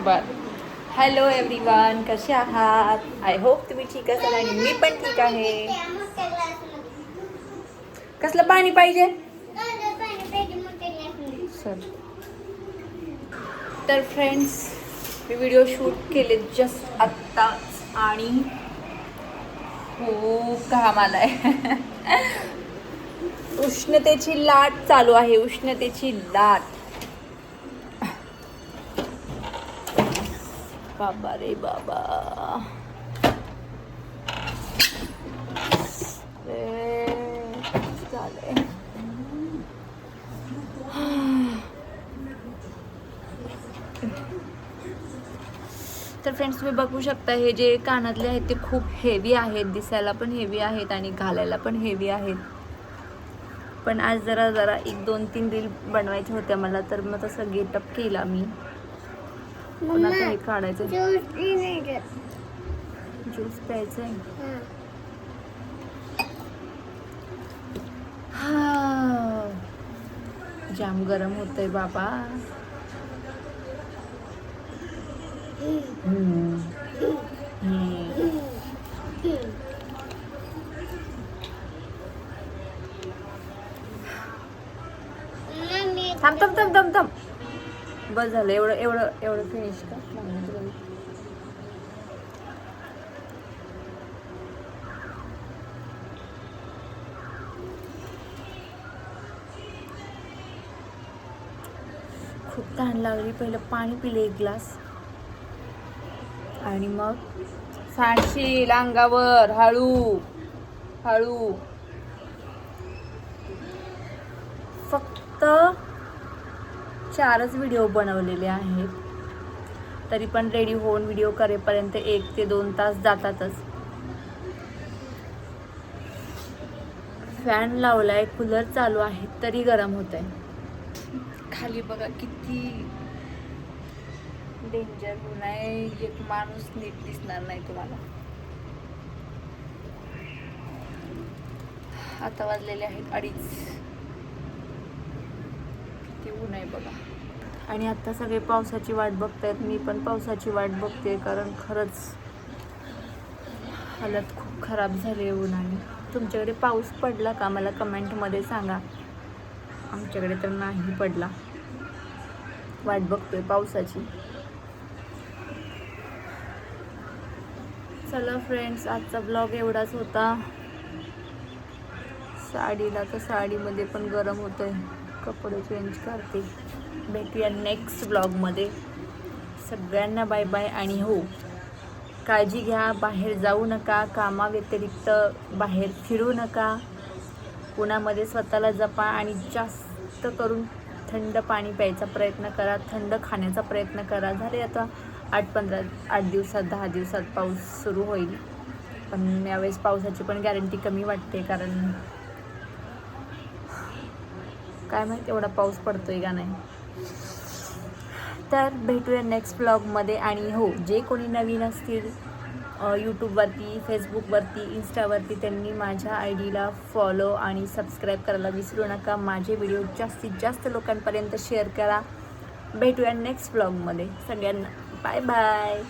बर. Hello everyone, कसे आहात? आय होप तुम्ही ठीक असाल आणि मी पण ठीक आहे. कसलं पाणी पाहिजे? सर तर फ्रेंड्स, मी व्हिडिओ शूट केले जस्ट आत्ताच आणि खूप घाम आलाय. उष्णतेची लाट चालू आहे, उष्णतेची लाट. बाबा रे बाबा, चालेल. तर फ्रेंड्स, तुम्ही बघू शकता हे जे कानातले आहेत ते खूप हेवी आहेत, दिसायला पण हेवी आहेत आणि घालायला पण हेवी आहेत. पण आज जरा 1-2-3 रील बनवायचे होत्या मला, तर मग तसं गेटअप केला मी. पण आता हे काढायचं. ज्यूस प्यायचं आहे. जाम गरम होतंय बाबा. थांब. बस झालं, एवढं फिनिश कर. खूप तहान लागली. पहिलं पाणी पिले 1 ग्लास आणि मग सांडशील अंगावर. हळू. फक्त 4च व्हिडिओ बनवलेले आहेत, तरी पण रेडी होऊन व्हिडिओ करेपर्यंत 1 ते 2 तास जातातच. फॅन लावलाय, कूलर चालू आहे, तरी गरम होत आहे. खाली बघा किती डेंजर ऊन आहे. एक माणूस नीट दिसणार नाही तुम्हाला. आता वाजलेले आहेत 2:30. किती ऊन आहे बघा. आणि आता सगळे पावसाची वाट बघतायत. मी पण पावसाची वाट बघते, कारण खरंच हालत खूप खराब झाली उन्हाने. तुमच्याकडे पाऊस पडला का? मला कमेंटमध्ये सांगा. आमच्याकडे तर नाही पडला. वाट बघतोय पावसाची. चला फ्रेंड्स, आजचा ब्लॉग एवढाच होता. साडीला तर साडीमध्ये पण गरम होतंय. कपडे चेंज करते. भेटूया नेक्स्ट ब्लॉगमध्ये. सगळ्यांना बाय बाय. आणि हो, काळजी घ्या. बाहेर जाऊ नका. कामाव्यतिरिक्त बाहेर फिरू नका. उन्हामध्ये स्वतःला जपा आणि जास्त करून थंड पाणी प्यायचा प्रयत्न करा. थंड खाण्याचा प्रयत्न करा. झाले आता 8 दिवसात 10 दिवसात पाऊस सुरू होईल. पण यावेळेस पावसाची पण गॅरंटी कमी वाटते, कारण काय माहिती एवढा पाऊस पडतोय का नाही. तर भेटूया नेक्स्ट ब्लॉगमध्ये. आणि हो, जे कोणी नवीन असतील यूट्यूबवरती, फेसबुकवरती, इंस्टावरती, त्यांनी माझ्या आयडीला फॉलो आणि सबस्क्राईब करायला विसरू नका. माझे व्हिडिओ जास्तीत जास्त लोकांपर्यंत शेअर करा. भेटूया नेक्स्ट ब्लॉगमध्ये. सगळ्यांना बाय बाय.